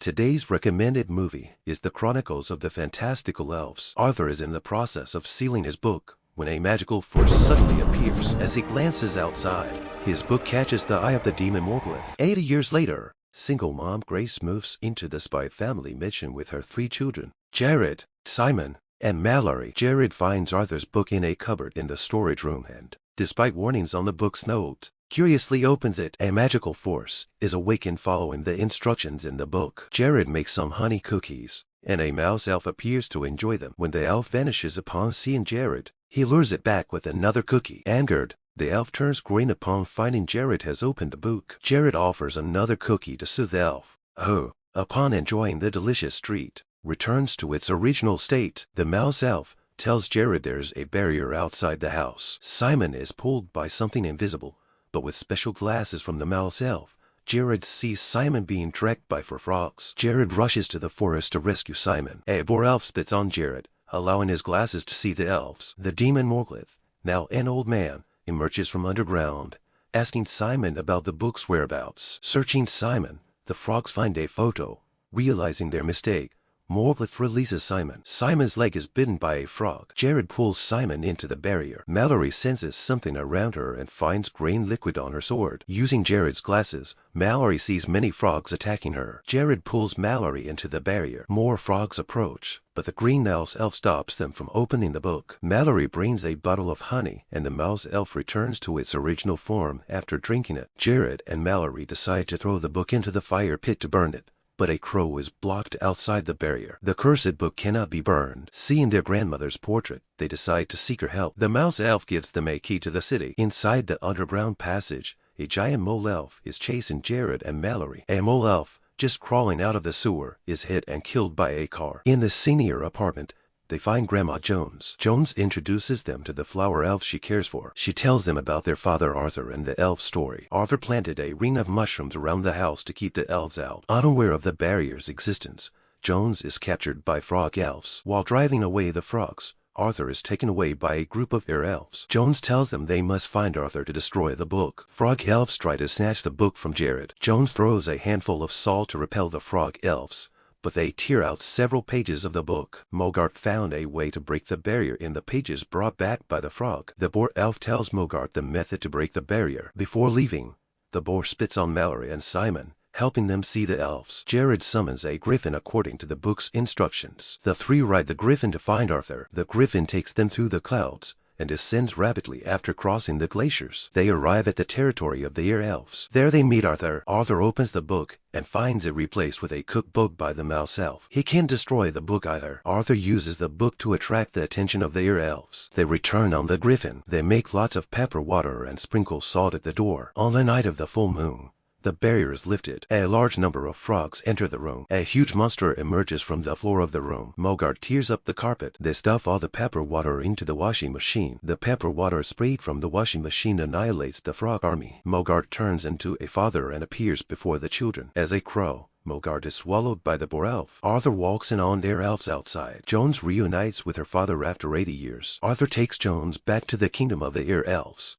Today's recommended movie is The Chronicles of the Fantastical Elves. Arthur is in the process of sealing his book when a magical force suddenly appears. As he glances outside, his book catches the eye of the demon Mograth. 80 years later, single mom Grace moves into the Spy family mansion with her 3 children, Jared, Simon, and Mallory. Jared finds Arthur's book in a cupboard in the storage room and, despite warnings on the book's note, curiously opens it. A magical force is awakened following the instructions in the book. Jared makes some honey cookies, and a mouse elf appears to enjoy them. When the elf vanishes upon seeing Jared, he lures it back with another cookie. Angered, the elf turns green upon finding Jared has opened the book. Jared offers another cookie to soothe the elf, who, upon enjoying the delicious treat, returns to its original state. The mouse elf tells Jared there's a barrier outside the house. Simon is pulled by something invisible, but with special glasses from the mouse elf, Jared sees Simon being tracked by 4 frogs. Jared rushes to the forest to rescue Simon. A boar elf spits on Jared, allowing his glasses to see the elves. The demon Mograth, now an old man, emerges from underground, asking Simon about the book's whereabouts. Searching Simon, the frogs find a photo. Realizing their mistake, Mograth releases Simon. Simon's leg is bitten by a frog. Jared pulls Simon into the barrier. Mallory senses something around her and finds green liquid on her sword. Using Jared's glasses, Mallory sees many frogs attacking her. Jared pulls Mallory into the barrier. More frogs approach, but the green mouse elf stops them from opening the book. Mallory brings a bottle of honey, and the mouse elf returns to its original form after drinking it. Jared and Mallory decide to throw the book into the fire pit to burn it, but a crow is blocked outside the barrier. The cursed book cannot be burned. Seeing their grandmother's portrait, they decide to seek her help. The mouse elf gives them a key to the city. Inside the underground passage, a giant mole elf is chasing Jared and Mallory. A mole elf, just crawling out of the sewer, is hit and killed by a car. In the senior apartment, they find Grandma Jones. Jones introduces them to the flower elf she cares for. She tells them about their father Arthur and the elf story. Arthur planted a ring of mushrooms around the house to keep the elves out. Unaware of the barrier's existence, Jones is captured by frog elves. While driving away the frogs, Arthur is taken away by a group of air elves. Jones tells them they must find Arthur to destroy the book. Frog elves try to snatch the book from Jared. Jones throws a handful of salt to repel the frog elves, but they tear out several pages of the book. Mograth found a way to break the barrier in the pages brought back by the frog. The boar elf tells Mograth the method to break the barrier. Before leaving, the boar spits on Mallory and Simon, helping them see the elves. Jared summons a griffin according to the book's instructions. The 3 ride the griffin to find Arthur. The griffin takes them through the clouds and descends rapidly after crossing the glaciers. They arrive at the territory of the air elves. There they meet Arthur. Arthur opens the book and finds it replaced with a cookbook by the mouse elf. He can't destroy the book either. Arthur uses the book to attract the attention of the air elves. They return on the griffin. They make lots of pepper water and sprinkle salt at the door. On the night of the full moon, the barrier is lifted. A large number of frogs enter the room. A huge monster emerges from the floor of the room. Mograth tears up the carpet. They stuff all the pepper water into the washing machine. The pepper water sprayed from the washing machine annihilates the frog army. Mograth turns into a father and appears before the children. As a crow, Mograth is swallowed by the boar elf. Arthur walks in on their elves outside. Jones reunites with her father after 80 years. Arthur takes Jones back to the kingdom of the air elves.